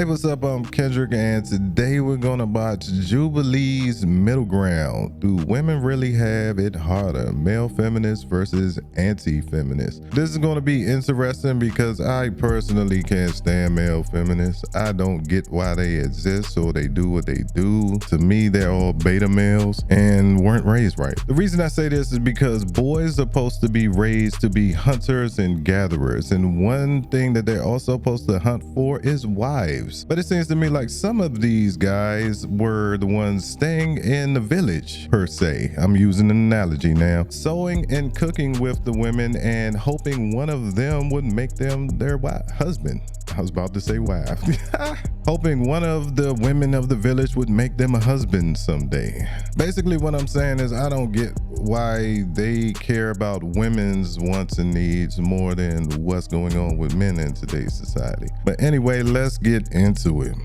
Hey, what's up? I'm Kendrick, and today we're gonna watch Jubilee's Middle Ground. Do women really have it harder? Male feminists versus anti-feminists. This is gonna be interesting because I personally can't stand male feminists. I don't get why they exist or they do what they do. To me, they're all beta males and weren't raised right. The reason I say this is because boys are supposed to be raised to be hunters and gatherers, and one thing that they're also supposed to hunt for is wives. But it seems to me like some of these guys were the ones staying in the village, per se. I'm using an analogy now. Sewing and cooking with the women and hoping one of them would make them their husband. I was about to say wife. Hoping one of the women of the village would make them a husband someday. Basically what I'm saying is I don't get why they care about women's wants and needs more than what's going on with men in today's society. But anyway, let's get into it.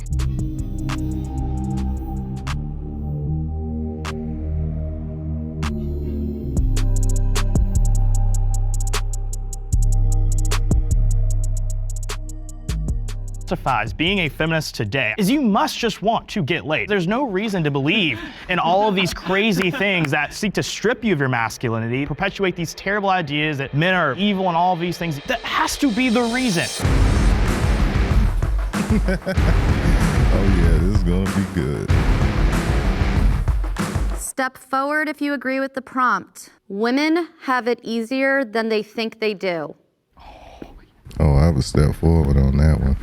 Being a feminist today is you must just want to get laid. There's no reason to believe in all of these crazy things that seek to strip you of your masculinity, perpetuate these terrible ideas that men are evil and all of these things. That has to be the reason. Oh yeah, this is gonna be good. Step forward if you agree with the prompt. Women have it easier than they think they do. Oh, I would step forward on that one.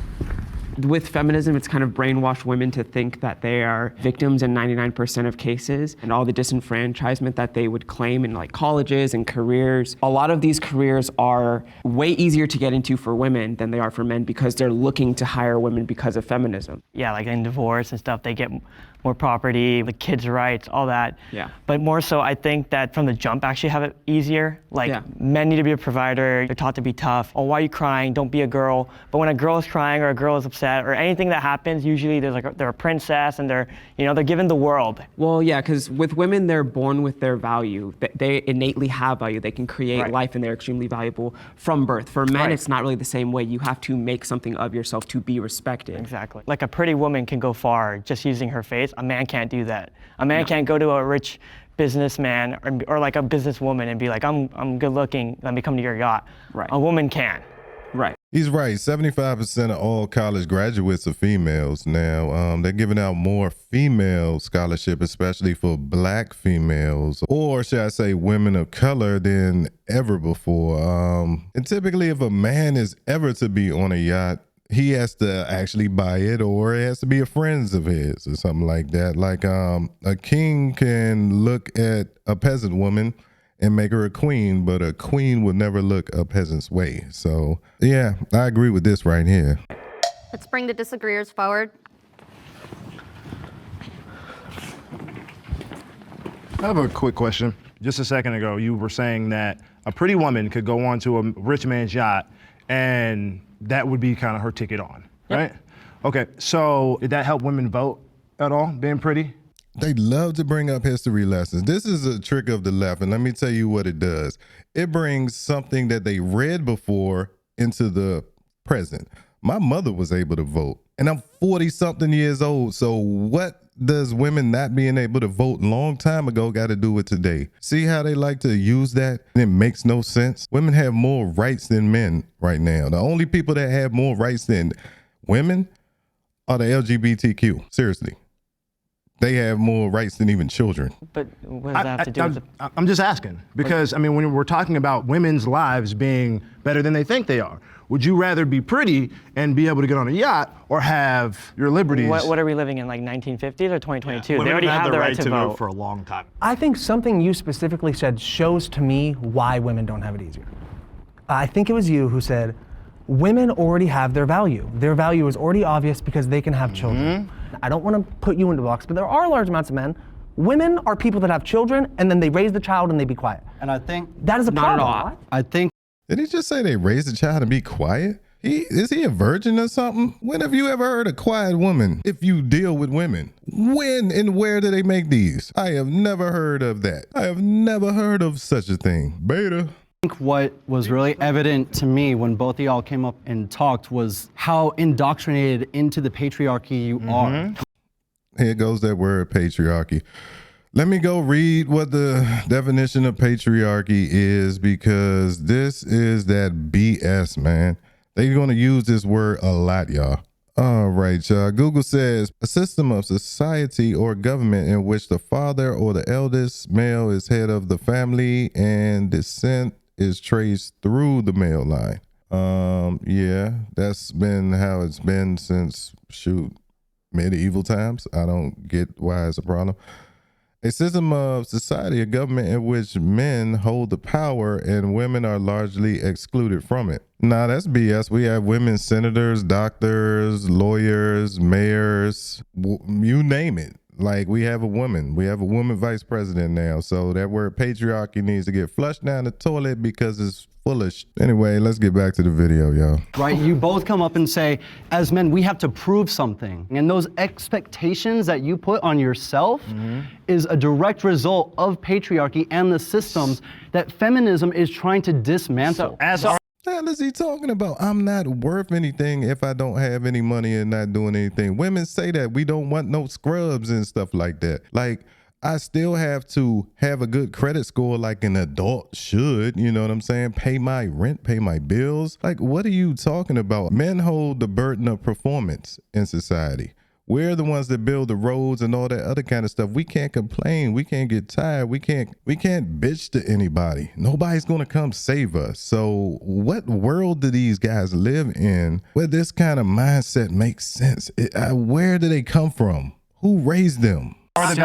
With feminism, it's kind of brainwashed women to think that they are victims in 99% of cases, and all the disenfranchisement that they would claim in like colleges and careers. A lot of these careers are way easier to get into for women than they are for men because they're looking to hire women because of feminism. Yeah, like in divorce and stuff, they get more property, the kids' rights, all that. Yeah. But more so, I think that from the jump actually have it easier. Like men need to be a provider. They're taught to be tough. Oh, why are you crying? Don't be a girl. But when a girl is crying or a girl is upset or anything that happens, usually they're a princess and they're given the world. Well, yeah, because with women, they're born with their value. They innately have value. They can create life and they're extremely valuable from birth. For men, it's not really the same way. You have to make something of yourself to be respected. Exactly. Like a pretty woman can go far just using her face. A man can't do that. A man can't go to a rich businessman or like a businesswoman and be like, I'm good looking, let me come to your yacht. Right. A woman can. Right. He's right. 75% of all college graduates are females now. They're giving out more female scholarship, especially for black females, or should I say women of color, than ever before. And typically if a man is ever to be on a yacht, he has to actually buy it, or it has to be a friend of his or something like that. Like a king can look at a peasant woman and make her a queen, but a queen would never look a peasant's way. So yeah, I agree with this right here. Let's bring the disagreeers forward. I have a quick question. Just a second ago, you were saying that a pretty woman could go onto a rich man's yacht and that would be kind of her ticket on, right? Okay, so did that help women vote at all, being pretty? They love to bring up history lessons. This is a trick of the left, and let me tell you what it does. It brings something that they read before into the present. My mother was able to vote, and I'm 40-something years old, so what does women not being able to vote a long time ago got to do with today? See how they like to use that? It makes no sense. Women have more rights than men right now. The only people that have more rights than women are the LGBTQ. Seriously. They have more rights than even children. But what does that have to do with the... I'm just asking, because I mean, when we're talking about women's lives being better than they think they are, would you rather be pretty and be able to get on a yacht or have your liberties? What are we living in, like 1950s or 2022? Yeah. They already have the right to vote for a long time. I think something you specifically said shows to me why women don't have it easier. I think it was you who said, women already have their value. Their value is already obvious because they can have children. I don't want to put you into a box, but there are large amounts of men. Women are people that have children and then they raise the child and they be quiet. And I think that is a problem. Not at all. I think. Did he just say they raise the child and be quiet? Is he a virgin or something? When have you ever heard a quiet woman if you deal with women? When and where do they make these? I have never heard of that. I have never heard of such a thing. Beta. think what was really evident to me when both of y'all came up and talked was how indoctrinated into the patriarchy you are. Here goes that word patriarchy. Let me go read what the definition of patriarchy is, because this is that BS, man. They're going to use this word a lot, y'all. All right, y'all. Google says a system of society or government in which the father or the eldest male is head of the family and descent is traced through the male line. Yeah, that's been how it's been since, medieval times. I don't get why it's a problem. A system of society, a government in which men hold the power and women are largely excluded from it. Nah, that's BS. We have women senators, doctors, lawyers, mayors, you name it. Like, we have a woman vice president now. So that word patriarchy needs to get flushed down the toilet because it's foolish. Anyway, let's get back to the video, y'all. Right, you both come up and say, as men, we have to prove something. And those expectations that you put on yourself is a direct result of patriarchy and the systems that feminism is trying to dismantle. What the hell is he talking about? I'm not worth anything if I don't have any money and not doing anything. Women say that. We don't want no scrubs and stuff like that. Like, I still have to have a good credit score like an adult should, you know what I'm saying? Pay my rent, pay my bills. Like, what are you talking about? Men hold the burden of performance in society. We're the ones that build the roads and all that other kind of stuff. We can't complain. We can't get tired. We can't bitch to anybody. Nobody's gonna come save us. So what world do these guys live in where this kind of mindset makes sense? Where do they come from? Who raised them? As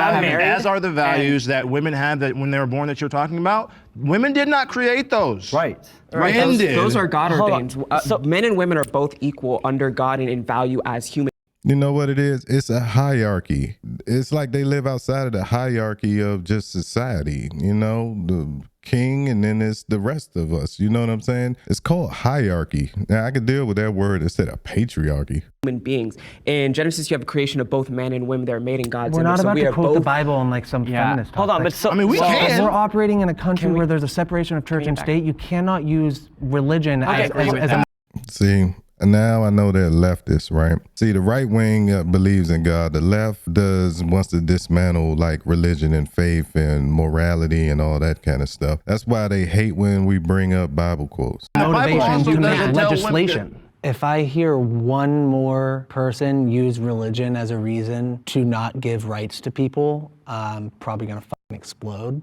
are the values that women had that when they were born that you're talking about. Women did not create those. Right. Men did. Those are God ordained. Men and women are both equal under God and in value as human. You know what it is? It's a hierarchy. It's like they live outside of the hierarchy of just society, you know, the king, and then it's the rest of us. You know what I'm saying? It's called hierarchy. Now, I could deal with that word instead of patriarchy. Human beings. In Genesis, you have a creation of both men and women that are made in God's We're image. not about we to are quote the both. Bible on like some feminist Hold on, topic. but so, I mean, we can. We're operating in a country where there's a separation of church and state. You cannot use religion as a... See, now I know they're leftists, right? See, the right wing believes in God. The left wants to dismantle like religion and faith and morality and all that kind of stuff. That's why they hate when we bring up Bible quotes. motivation to make doesn't tell legislation. If I hear one more person use religion as a reason to not give rights to people, I'm probably gonna fucking explode.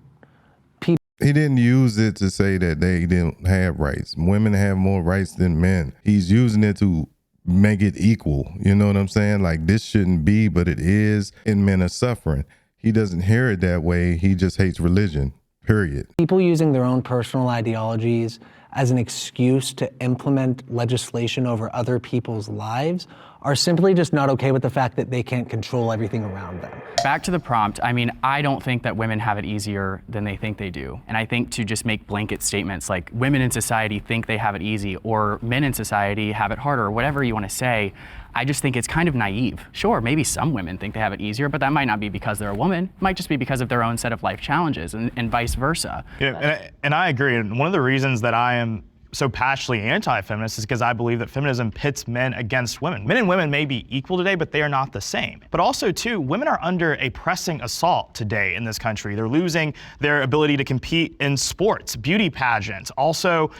He didn't use it to say that they didn't have rights. Women have more rights than men. He's using it to make it equal. You know what I'm saying? Like, this shouldn't be, but it is, and men are suffering. He doesn't hear it that way. He just hates religion, period. People using their own personal ideologies as an excuse to implement legislation over other people's lives are simply just not okay with the fact that they can't control everything around them. Back to the prompt, I mean, I don't think that women have it easier than they think they do. And I think to just make blanket statements like women in society think they have it easy or men in society have it harder or whatever you want to say, I just think it's kind of naive. Sure, maybe some women think they have it easier, but that might not be because they're a woman. It might just be because of their own set of life challenges and vice versa. Yeah, and I agree. And one of the reasons that I am so passionately anti-feminist is because I believe that feminism pits men against women. Men and women may be equal today, but they are not the same. But also, too, women are under a pressing assault today in this country. They're losing their ability to compete in sports, beauty pageants, also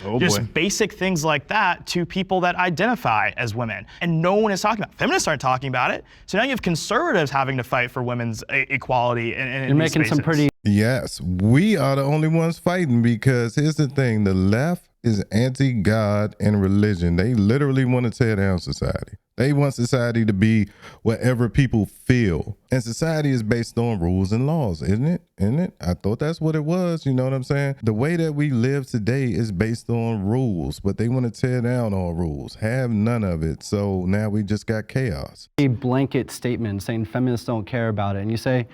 basic things like that to people that identify as women. And no one is talking about it. Feminists aren't talking about it. So now you have conservatives having to fight for women's equality in You're making some pretty... Yes, we are the only ones fighting, because here's the thing, the left is anti-God and religion. They literally want to tear down society. They want society to be whatever people feel. And society is based on rules and laws, isn't it? Isn't it? I thought that's what it was, you know what I'm saying? The way that we live today is based on rules, but they want to tear down all rules, have none of it. So now we just got chaos. A blanket statement saying feminists don't care about it. And you say,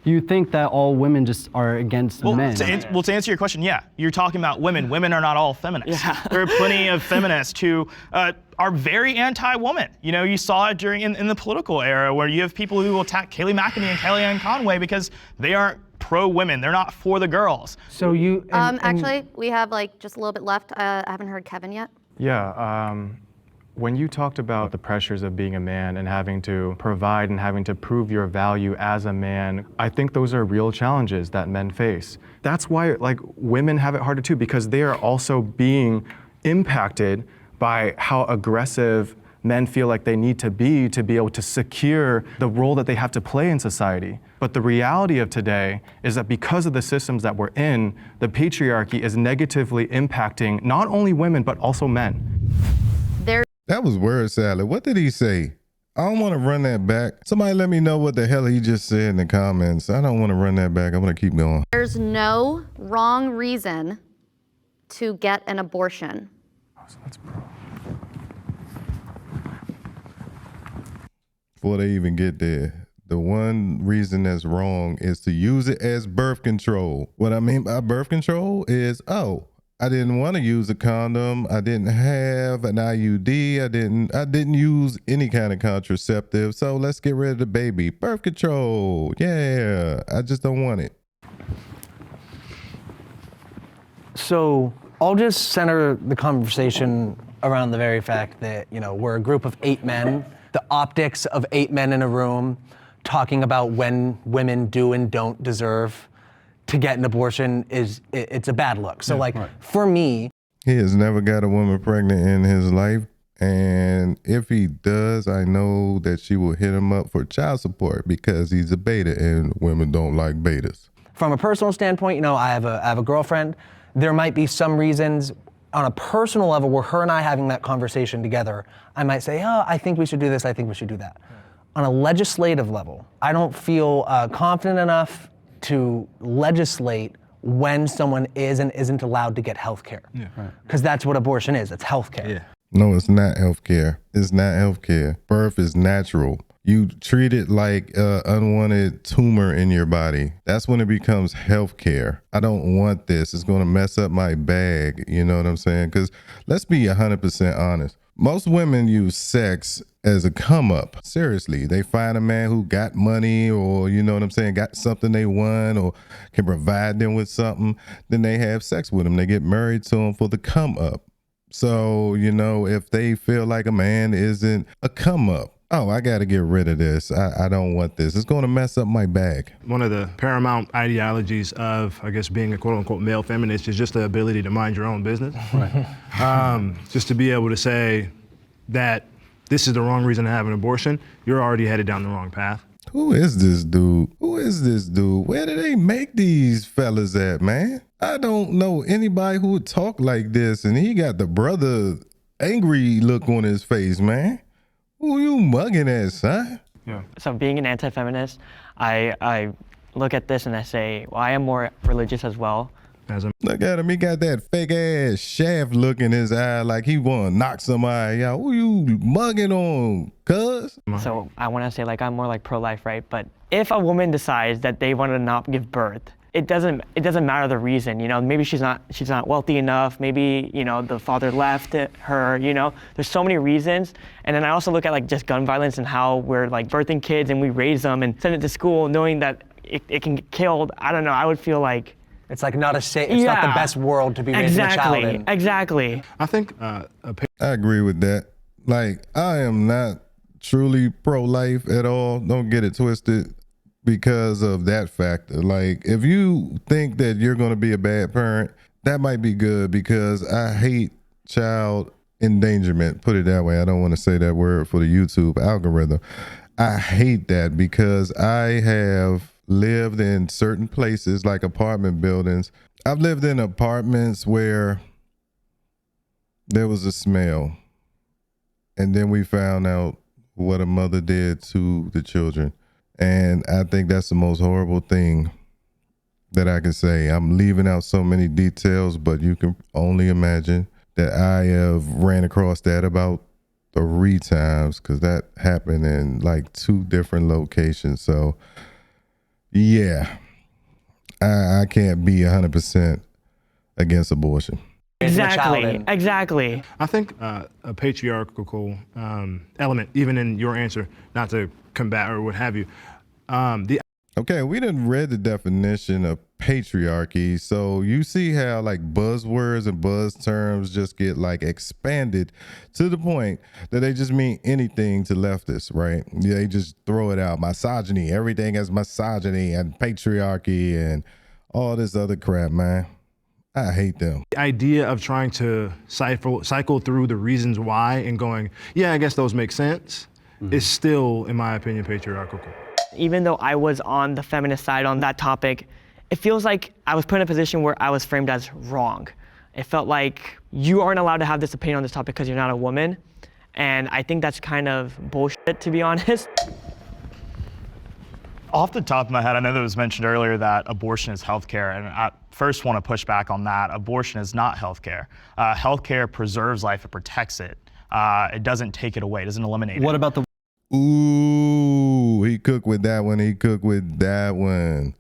you think that all women just are against men. To answer your question, yeah, you're talking about women. Women are not all feminists. Yeah. There are plenty of feminists who are very anti-woman. You know, you saw it during in the political era where you have people who will attack Kayleigh McEnany and Kellyanne Conway because they aren't pro-women. They're not for the girls. So you Actually, we have like just a little bit left. I haven't heard Kevin yet. Yeah, when you talked about the pressures of being a man and having to provide and having to prove your value as a man, I think those are real challenges that men face. That's why like women have it harder too, because they are also being impacted by how aggressive men feel like they need to be able to secure the role that they have to play in society. But the reality of today is that because of the systems that we're in, the patriarchy is negatively impacting not only women, but also men. That was word salad. What did he say? I don't want to run that back. Somebody let me know what the hell he just said in the comments. I don't want to run that back. I'm going to keep going. There's no wrong reason to get an abortion. Before they even get there, the one reason that's wrong is to use it as birth control. What I mean by birth control is, I didn't want to use a condom. I didn't have an IUD. I didn't use any kind of contraceptive. So let's get rid of the baby. Birth control. Yeah, I just don't want it. So I'll just center the conversation around the very fact that, you know, we're a group of 8 men. The optics of 8 men in a room talking about when women do and don't deserve to get an abortion it's a bad look. So for me, he has never got a woman pregnant in his life. And if he does, I know that she will hit him up for child support because he's a beta and women don't like betas. From a personal standpoint, you know, I have a girlfriend. There might be some reasons on a personal level where her and I having that conversation together, I might say, I think we should do this, I think we should do that. On a legislative level, I don't feel confident enough to legislate when someone is and isn't allowed to get health care. Because that's what abortion is, it's health care. No, it's not health care. It's not health care. Birth is natural. You treat it like an unwanted tumor in your body. That's when it becomes health care. I don't want this. It's going to mess up my bag. You know what I'm saying? Because let's be 100% honest. Most women use sex as a come up. Seriously, they find a man who got money or, you know what I'm saying, got something they want or can provide them with something. Then they have sex with him. They get married to him for the come up. So, you know, if they feel like a man isn't a come up, I got to get rid of this. I don't want this. It's going to mess up my bag. One of the paramount ideologies of, I guess, being a quote unquote male feminist is just the ability to mind your own business. Just to be able to say that this is the wrong reason to have an abortion, you're already headed down the wrong path. Who is this dude? Where do they make these fellas at, man? I don't know anybody who would talk like this, and he got the brother angry look on his face, man. Who you mugging at, son? So being an anti-feminist, I look at this and I say, well, I am more religious as well. Look at him, he got that fake ass shaft look in his eye like he want to knock somebody out. Who you mugging on, cuz? So I want to say like I'm more like pro-life, right? But if a woman decides that they want to not give birth, it doesn't matter the reason, you know, maybe she's not wealthy enough, maybe, you know, the father left her, you know, there's so many reasons. And then I also look at like just gun violence and how we're like birthing kids and we raise them and send it to school knowing that it can get killed. I don't know, I would feel like it's like not it's not the best world to be raising a child in. Exactly. I think I agree with that. Like, I am not truly pro-life at all. Don't get it twisted because of that factor. Like, if you think that you're going to be a bad parent, that might be good because I hate child endangerment. Put it that way. I don't want to say that word for the YouTube algorithm. I hate that because I have lived in certain places like apartment buildings. I've lived in apartments where there was a smell, and then we found out what a mother did to the children. And I think that's the most horrible thing that I can say. I'm leaving out so many details, but you can only imagine that I have ran across that about 3 times because that happened in like 2 different locations. So yeah, I can't be 100% against abortion. Exactly. I think a patriarchal element, even in your answer, not to combat or what have you. Okay, we done read the definition of patriarchy, so you see how like buzzwords and buzz terms just get like expanded to the point that they just mean anything to leftists, right? Yeah, they just throw it out. Misogyny, everything is misogyny and patriarchy and all this other crap, man. I hate them. The idea of trying to cycle through the reasons why and going, yeah, I guess those make sense, is still, in my opinion, patriarchal. Even though I was on the feminist side on that topic, it feels like I was put in a position where I was framed as wrong. It felt like you aren't allowed to have this opinion on this topic because you're not a woman. And I think that's kind of bullshit, to be honest. Off the top of my head, I know that it was mentioned earlier that abortion is healthcare, and I first want to push back on that. Abortion is not healthcare. Healthcare preserves life, it protects it. It doesn't take it away, it doesn't eliminate it. What about the Ooh, he cooked with that one. He cooked with that one.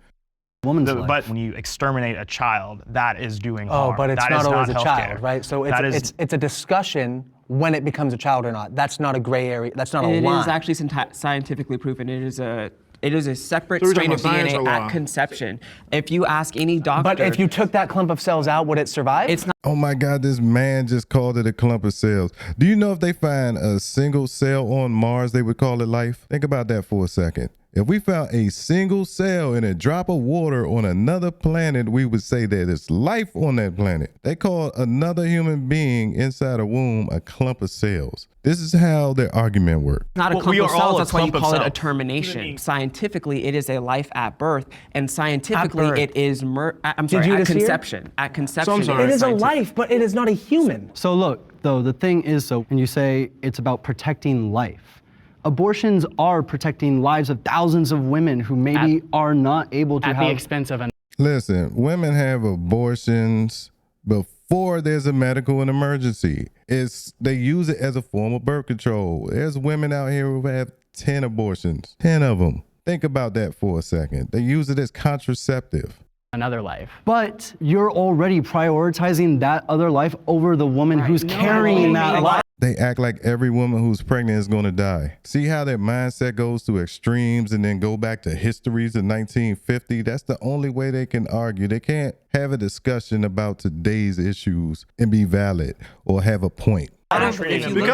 woman's life? But when you exterminate a child, that is doing harm. Oh, but it's That not is always a healthcare. child, right? So it's a discussion when it becomes a child or not. That's not a gray area. That's not a line. It is actually scientifically proven. It is a separate So we're strain of talking about science DNA or law? at conception. If you ask any doctor, But if you took that clump of cells out, would it survive? it's not. Oh my God, this man just called it a clump of cells. Do you know if they find a single cell on Mars, they would call it life? Think about that for a second. If we found a single cell in a drop of water on another planet, we would say that it's life on that planet. They call another human being inside a womb a clump of cells. This is how their argument works. Not a Well, clump we of are all cells, a that's why you clump of call it a cells. termination. Scientifically, it is a life at birth, and scientifically, birth. it is you at just hear? conception. At conception, sorry. It is a scientific. life, but it is not a human. So look, though, the thing is, so when you say it's about protecting life, abortions are protecting lives of thousands of women who maybe are not able to At have. the expense of an Listen, women have abortions before there's a medical emergency. They use it as a form of birth control. There's women out here who have 10 abortions, 10 of them. Think about that for a second. They use it as contraceptive. another life. But you're already prioritizing that other life over the woman who's carrying that life. They act like every woman who's pregnant is going to die. See how their mindset goes to extremes and then go back to histories of 1950? That's the only way they can argue. They can't have a discussion about today's issues and be valid or have a point. Because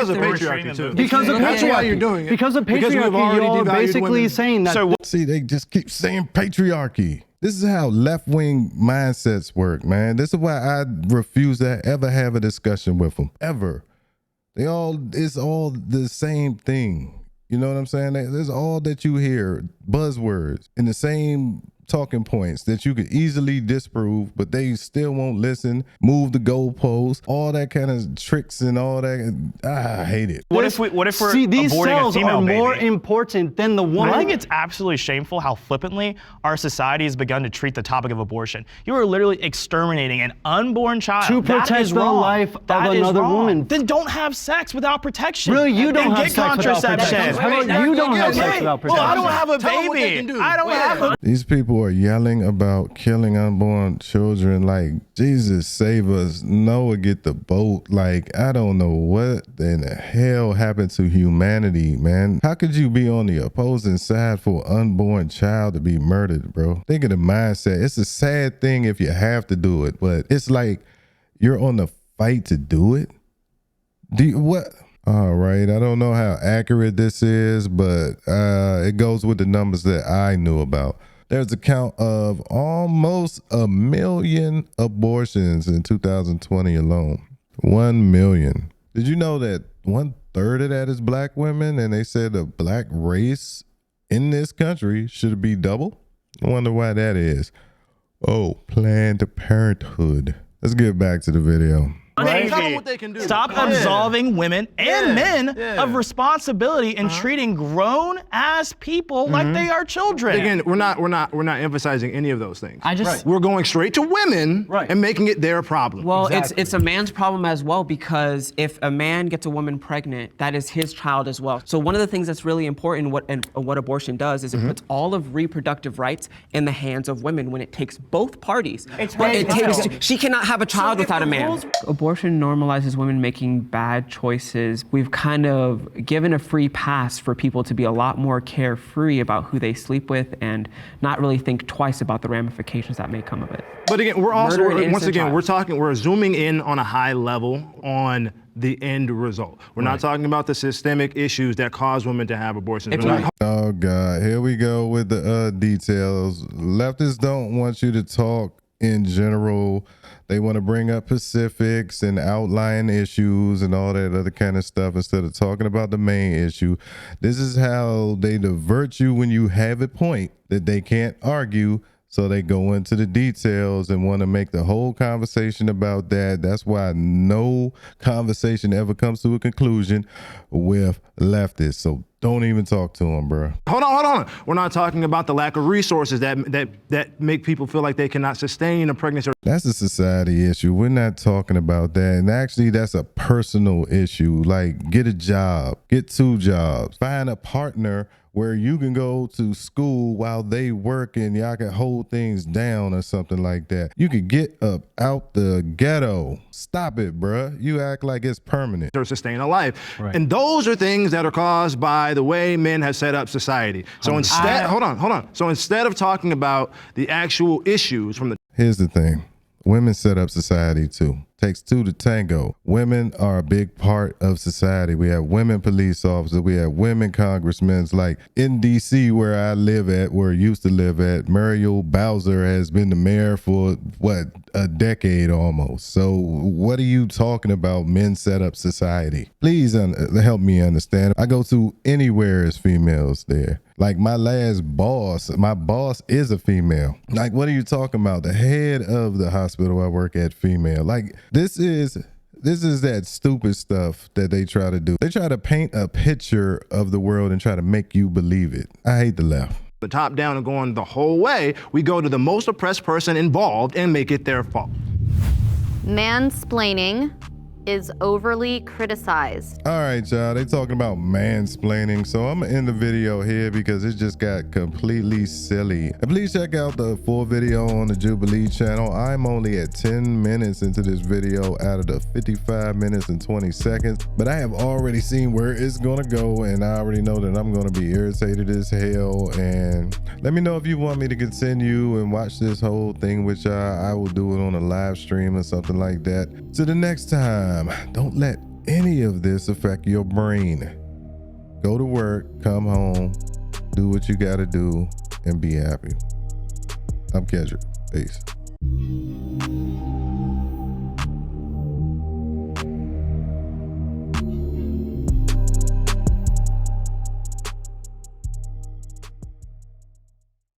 of patriarchy, too. Because of That's why patriarchy. you're doing it. Because of Because we've patriarchy, already you're devalued basically women. saying that. See, they just keep saying patriarchy. This is how left-wing mindsets work, man. This is why I refuse to ever have a discussion with them, ever. It's all the same thing. You know what I'm saying? There's all that you hear, buzzwords, and the same talking points that you could easily disprove, but they still won't listen, move the goalposts, all that kind of tricks and all that. I hate it. What if we're See, these aborting cells a female are more baby? important than the woman. I think it's absolutely shameful how flippantly our society has begun to treat the topic of abortion. You are literally exterminating an unborn child. To That protect is the wrong. life of That is another wrong. woman. Then don't have sex without protection. Really, you don't and have get sex without contraception. protection. How about you don't have sex without Well, I protection? don't have a Tell 'em what they baby. can do. I don't have a These people are yelling about killing unborn children like, Jesus save us, Noah get the boat. Like, I don't know what in the hell happened to humanity, man. How could you be on the opposing side for an unborn child to be murdered, bro? Think of the mindset. It's a sad thing if you have to do it, but it's like you're on the fight to do it. What? All right, I don't know how accurate this is, but it goes with the numbers that I knew about. There's a count of almost 1 million abortions in 2020 alone. 1 million. Did you know that 1/3 of that is black women? And they said the black race in this country should be double? I wonder why that is. Oh, Planned Parenthood. Let's get back to the video. Right? Tell 'em what they can do. Stop absolving women and men of responsibility in treating grown ass people like they are children. Again, we're not emphasizing any of those things. Right. We're going straight to women and making it their problem. Well, it's a man's problem as well, because if a man gets a woman pregnant, that is his child as well. So one of the things that's really important, what abortion does, is it puts all of reproductive rights in the hands of women when it takes both parties. She cannot have a child without a man. abortion normalizes women making bad choices. We've kind of given a free pass for people to be a lot more carefree about who they sleep with and not really think twice about the ramifications that may come of it. But again, we're also, Murder an once again, innocent we're zooming in on a high level on the end result. We're not talking about the systemic issues that cause women to have abortions. Oh God, here we go with the details. Leftists don't want you to talk in general. They want to bring up specifics and outline issues and all that other kind of stuff instead of talking about the main issue. This is how they divert you when you have a point that they can't argue. So they go into the details and want to make the whole conversation about that. That's why no conversation ever comes to a conclusion with leftists. So don't even talk to them, bro. Hold on. We're not talking about the lack of resources that make people feel like they cannot sustain a pregnancy. That's a society issue. We're not talking about that. And actually, that's a personal issue. Like, get a job, get 2 jobs, find a partner where you can go to school while they work and y'all can hold things down or something like that. You could get up out the ghetto. Stop it, bruh. You act like it's permanent. Or sustain a life. Right. And those are things that are caused by the way men have set up society. So instead, hold on. So instead of talking about the actual issues from the... Here's the thing. Women set up society too. Takes 2 to tango. Women are a big part of society. We have women police officers. We have women congressmen. Like in DC where I live at, where I used to live at, Muriel Bowser has been the mayor for what, a decade almost. So what are you talking about? Men set up society. Please help me understand. I go to anywhere as females there. Like my last boss, my boss is a female. Like, what are you talking about? The head of the hospital I work at, female. Like, this is that stupid stuff that they try to do. They try to paint a picture of the world and try to make you believe it. I hate the left. The top down and going the whole way, we go to the most oppressed person involved and make it their fault. Mansplaining is overly criticized. All right, y'all, they talking about mansplaining. So I'm gonna end the video here because it just got completely silly. And please check out the full video on the Jubilee channel. I'm only at 10 minutes into this video out of the 55 minutes and 20 seconds, but I have already seen where it's gonna go and I already know that I'm gonna be irritated as hell. And let me know if you want me to continue and watch this whole thing, which I will do it on a live stream or something like that. Till the next time, don't let any of this affect your brain. Go to work, come home, do what you gotta do, and be happy. I'm Kendrick. Peace.